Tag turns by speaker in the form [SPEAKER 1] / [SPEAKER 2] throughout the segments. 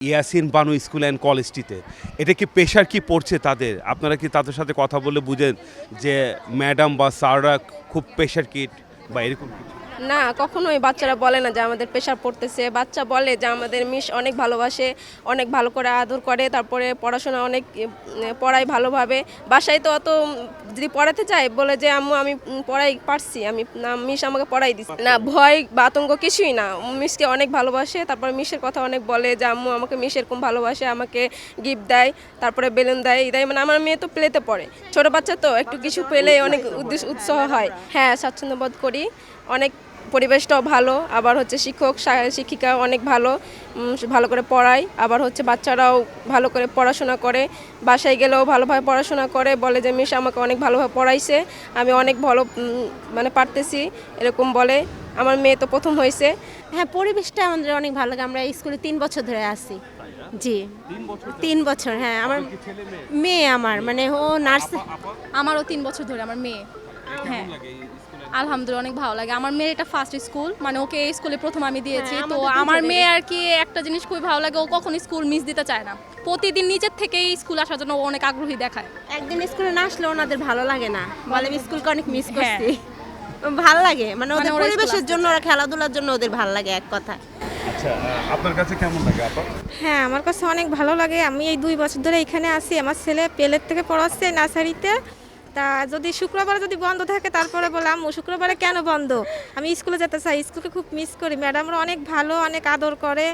[SPEAKER 1] Yasin Banu school and কলেজটিতে এটা কি pressure কি পড়ছে তাদের? আপনারা কি তাদের সাথে কথা বলে বুঝেন যে ম্যাডাম বা স্যাররা খুব প্রেশার কিট বা এরকম কিছু?
[SPEAKER 2] না, কখনোই বাচ্চারা বলে না যে আমাদের প্রেশার পড়তেছে। বাচ্চা বলে যে আমাদের মিস অনেক ভালোবাসে, অনেক ভালো করে আদর করে, তারপরে পড়াশোনা অনেক পড়ায় ভালোভাবে। বাসায় তো অত যদি পড়াতে চায় বলে যে আম্মু আমি পড়াই পারছি, আমি না মিস আমাকে পড়াই দিচ্ছে না, ভয় বা আতঙ্ক কিছুই না। মিসকে অনেক ভালোবাসে, তারপরে মিসের কথা অনেক বলে যে আম্মু আমাকে মিস এরকম ভালোবাসে, আমাকে গিফট দেয়, তারপরে বেলুন দেয়, এই দেয়। মানে আমার মেয়ে তো প্লেতে পড়ে, ছোট বাচ্চা তো একটু কিছু পেলে অনেক উৎসাহ হয়। হ্যাঁ, স্বাচ্ছন্দ্য বোধ করি। অনেক পরিবেশটাও ভালো, আবার হচ্ছে শিক্ষক শিক্ষিকা অনেক ভালো, ভালো করে পড়ায়, আবার হচ্ছে বাচ্চারাও ভালো করে পড়াশোনা করে, বাসায় গেলেও ভালোভাবে পড়াশোনা করে, বলে যে মিস আমাকে অনেক ভালোভাবে পড়াইছে, আমি অনেক ভালো মানে পারতেছি, এরকম বলে। আমার মেয়ে তো প্রথম হয়েছে।
[SPEAKER 3] হ্যাঁ, পরিবেশটা আমাদের অনেক ভালো লাগে। আমরা স্কুলে 3 বছর ধরে আছি। জি, 3 বছর। হ্যাঁ, আমার মেয়ে আমার মানে ও নার্স।
[SPEAKER 4] আমারও 3 বছর ধরে আমার মেয়ে। হ্যাঁ, আলহামদুলিল্লাহ অনেক ভালো লাগে। আমার মেয়ের এটা ফার্স্ট স্কুল, মানে ওকে এই স্কুলে প্রথম আমি দিয়েছি। তো আমার মেয়ে আর কি একটা জিনিস খুবই ভালো লাগে, ও কখনো স্কুল মিস দিতে চায় না। প্রতিদিন নিজের থেকেই স্কুল আসার জন্য ও অনেক আগ্রহী দেখায়।
[SPEAKER 3] একদিন স্কুলে না আসলে ওনাদের ভালো লাগে না, বলে আমি স্কুলকে অনেক মিস করছি। ভালো লাগে মানে ওদের
[SPEAKER 4] ওরা
[SPEAKER 3] পরিবেশের
[SPEAKER 4] স্কুল
[SPEAKER 3] জন্য, ওরা খেলাধুলার জন্য ওদের ভালো লাগে এক কথা।
[SPEAKER 1] আচ্ছা, আপনার কাছে কেমন লাগে আপা?
[SPEAKER 5] হ্যাঁ, আমার কাছে অনেক ভালো লাগে। আমি এই 2 বছর ধরে এখানে আছি। আমার ছেলে পেলের থেকে পড়াচ্ছে নার্সারিতে। তা যদি শুক্রবারে যদি বন্ধ থাকে তারপরে বলে আম্মু শুক্রবারে কেন বন্ধ, আমি স্কুলে যেতে চাই, স্কুলকে খুব মিস করি। ম্যাডামরা অনেক ভালো, অনেক আদর করে,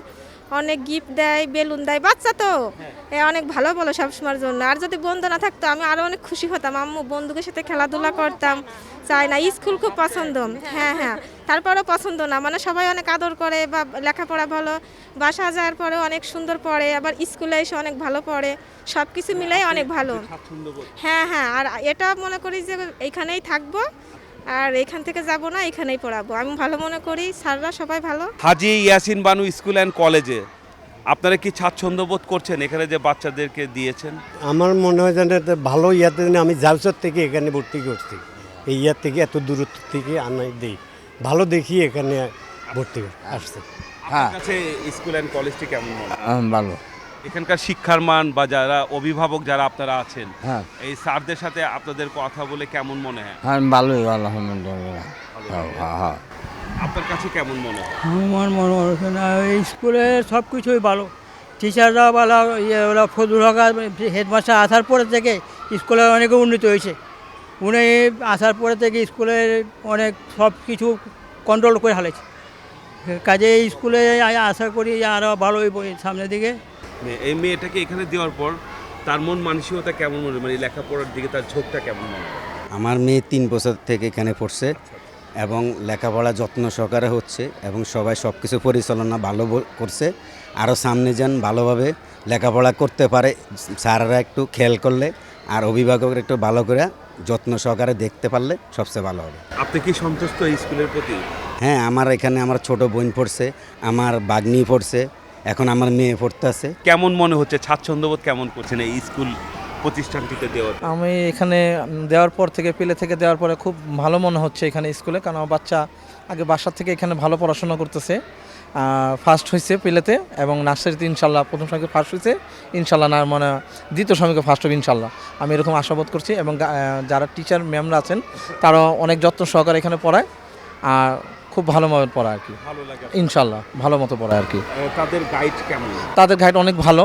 [SPEAKER 5] অনেক গিফট দেয়, বেলুন দেয়। বাচ্চা তো অনেক ভালো বলো সবসময়ের জন্য। আর যদি বন্ধু না থাকতো আমি আরও অনেক খুশি হতাম, আম্মু বন্ধুদের সাথে খেলাধুলা করতাম, চাই না। স্কুল খুব পছন্দ। হ্যাঁ হ্যাঁ, তারপরেও পছন্দ না, মানে সবাই অনেক আদর করে বা লেখাপড়া ভালো, বাসা যাওয়ার পরেও অনেক সুন্দর পড়ে, আবার স্কুলে এসে অনেক ভালো পড়ে, সব কিছু মিলাই অনেক ভালো। হ্যাঁ হ্যাঁ, আর এটা মনে করি যে এইখানেই থাকবো, আর এখান থেকে যাব না, এখানেই পড়াবো, আমি ভালো মনে করি। স্যাররা সবাই ভালো।
[SPEAKER 1] হাজী ইয়াসিন বানু স্কুল অ্যান্ড কলেজে আপনারা কি স্বাচ্ছন্দ্য বোধ করছেন এখানে যে বাচ্চাদেরকে দিয়েছেন?
[SPEAKER 6] আমার মনে হয় যেন এটা ভালো ইয়াতে আমি জালসর থেকে এখানে ভর্তি করছি, এই ইয়ার থেকে এত দূরত্ব থেকে আনাই দিই, ভালো দেখি এখানে ভর্তি আসছে।
[SPEAKER 1] আপনার কাছে স্কুল অ্যান্ড কলেজটি কেমন মনে হয়?
[SPEAKER 7] ভালো।
[SPEAKER 1] এখানকার শিক্ষার মান বা যারা অভিভাবক যারা আপনারা আছেন,
[SPEAKER 7] হ্যাঁ
[SPEAKER 1] এই স্যারদের সাথে আপনাদের কথা বলে কেমন মনে হয়?
[SPEAKER 7] হ্যাঁ, ভালোই আলহামদুলিল্লাহ। হ্যাঁ,
[SPEAKER 1] আপনার কাছে কেমন মনে হয়?
[SPEAKER 8] আমার মনে হচ্ছে না, এই স্কুলে সব কিছুই ভালো, টিচাররা ভালো, ওরা ফজলুল হক হেডমাস্টার আসার পরে থেকে স্কুলে অনেক উন্নতি হয়েছে। উনি আসার পরে থেকে স্কুলের অনেক সব কিছু কন্ট্রোল করে হালেছে, কাজে স্কুলে আশা করি আরও ভালো হইব সামনের দিকে।
[SPEAKER 1] এই মেয়েটাকে এখানে দেওয়ার পর তার মন মানসিকতা কেমন মনে হয়? মানে লেখাপড়ার দিকে তার ঝোঁকটা কেমন মনে হয়?
[SPEAKER 9] আমার মেয়ে 3 বছর থেকে এখানে পড়ছে এবং লেখাপড়া যত্ন সহকারে হচ্ছে এবং সবাই সব কিছু পরিচালনা ভালো করছে। আরও সামনে যেন ভালোভাবে লেখাপড়া করতে পারে, স্যাররা একটু খেয়াল করলে আর অভিভাবকরা একটু ভালো করে যত্ন সহকারে দেখতে পারলে সবচেয়ে ভালো হবে।
[SPEAKER 1] আপনি কি সন্তুষ্ট এই স্কুলের প্রতি?
[SPEAKER 9] হ্যাঁ, আমার এখানে আমার ছোট বোন পড়ছে, আমার বাগ্নি পড়ছে, এখন আমার মেয়ে পড়তে আছে।
[SPEAKER 1] কেমন মনে হচ্ছে, স্বাচ্ছন্দ্যবোধ কেমন করছেন এই স্কুল প্রতিষ্ঠানটিতে দেওয়ার?
[SPEAKER 10] আমি এখানে দেওয়ার পর থেকে পেলে থেকে দেওয়ার পরে খুব ভালো মনে হচ্ছে এখানে স্কুলে, কারণ আমার বাচ্চা আগে বাসার থেকে এখানে ভালো পড়াশোনা করতেছে, ফার্স্ট হয়েছে পেলেতে, এবং নার্সারিতে ইনশাল্লাহ প্রথম সময় ফার্স্ট হয়েছে, ইনশাল্লাহ না মানে দ্বিতীয় সময়কে ফার্স্ট হবে ইনশাল্লাহ, আমি এরকম আশাবোধ করছি। এবং যারা টিচার ম্যামরা আছেন তারাও অনেক যত্ন সহকারে এখানে পড়ায়, আর খুব ভালোভাবে পড়ায় আর কি, ইনশাল্লাহ ভালো মতো পড়ায় আর কি।
[SPEAKER 1] তাদের গাইড কেমন?
[SPEAKER 10] তাদের গাইড অনেক ভালো,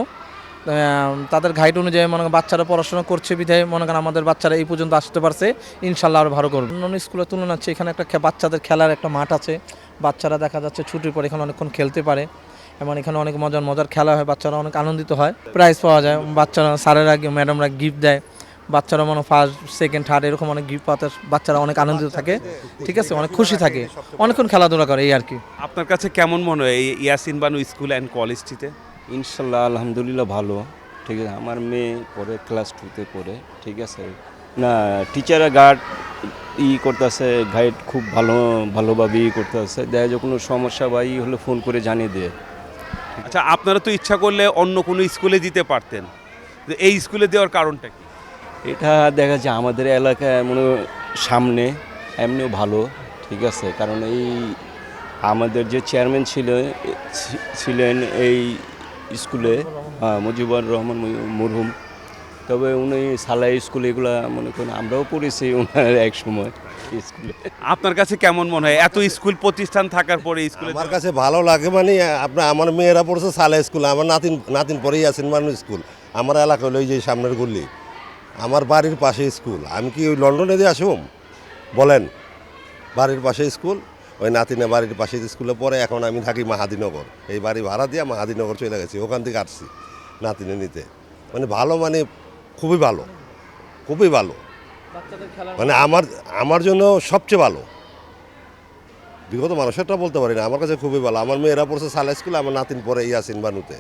[SPEAKER 10] তাদের গাইড অনুযায়ী মনে করেন বাচ্চারা পড়াশোনা করছে বিধায় মনে করেন আমাদের বাচ্চারা এই পর্যন্ত আসতে পারছে, ইনশাল্লাহ আরও ভালো করবে। অন্য স্কুলের তুলনা হচ্ছে এখানে একটা বাচ্চাদের খেলার একটা মাঠ আছে, বাচ্চারা দেখা যাচ্ছে ছুটির পর এখানে অনেকক্ষণ খেলতে পারে, এবং এখানে অনেক মজার খেলা হয়, বাচ্চারা অনেক আনন্দিত হয়, প্রাইজ পাওয়া যায়, বাচ্চারা স্যারেরা ম্যাডামরা গিফট দেয়, বাচ্চারা মনে ফার্স্ট সেকেন্ড থার্ড এরকম অনেক গিফট পাতে বাচ্চারা অনেক আনন্দিত থাকে, ঠিক আছে, অনেক খুশি থাকে, অনেকক্ষণ খেলাধুলা করে এই আর কি।
[SPEAKER 1] আপনার কাছে কেমন মনে হয় এই ইয়াসিন বানু স্কুল অ্যান্ড কলেজটিতে?
[SPEAKER 11] ইনশাল্লাহ আলহামদুলিল্লাহ ভালো, ঠিক আছে। আমার মেয়ে পড়ে ক্লাস 2তে পড়ে, ঠিক আছে না, টিচাররা করতেছে, গাইড খুব ভালোভাবেই করতেছে, দেখা যায় কোনো সমস্যা বা হলে ফোন করে জানিয়ে দেয়।
[SPEAKER 1] আচ্ছা, আপনারা তো ইচ্ছা করলে অন্য কোনো স্কুলে দিতে পারতেন, এই স্কুলে দেওয়ার কারণটা কি?
[SPEAKER 11] এটা দেখা যায় আমাদের এলাকায় মনে সামনে এমনিও ভালো, ঠিক আছে, কারণ এই আমাদের যে চেয়ারম্যান ছিলেন এই স্কুলে, মুজিবুর রহমান মরহুম। তবে উনি সালাই স্কুল এগুলা মনে করেন আমরাও পড়েছি ওনার এক সময় স্কুলে।
[SPEAKER 1] আপনার কাছে কেমন মনে হয় এত স্কুল প্রতিষ্ঠান থাকার পরে স্কুলে?
[SPEAKER 12] আমার কাছে ভালো লাগে মানে আপনার আমার মেয়েরা পড়ছে সালা স্কুল, আমার নাতিন পরেই আছেন মানুষ স্কুল। আমার এলাকা হলো এই যে সামনের গল্লি, আমার বাড়ির পাশে স্কুল। আমি কি ওই লন্ডনে দিয়ে আসুম বলেন? বাড়ির পাশে স্কুল, ওই নাতিনে বাড়ির পাশে স্কুলে পড়ে। এখন আমি থাকি মাহাদিনগর, এই বাড়ি ভাড়া দিয়ে মাহাদিনগর চলে গেছি, ওখান থেকে আসছি নাতিনে নিতে। মানে ভালো, মানে খুবই ভালো, খুবই ভালো, মানে আমার জন্য সবচেয়ে ভালো। বিগত মানুষেরটা বলতে পারি না, আমার কাছে খুবই ভালো। আমার মেয়েরা পড়ছে সালা স্কুলে, আমার নাতিন পরে ইয়াসিন বানুতে।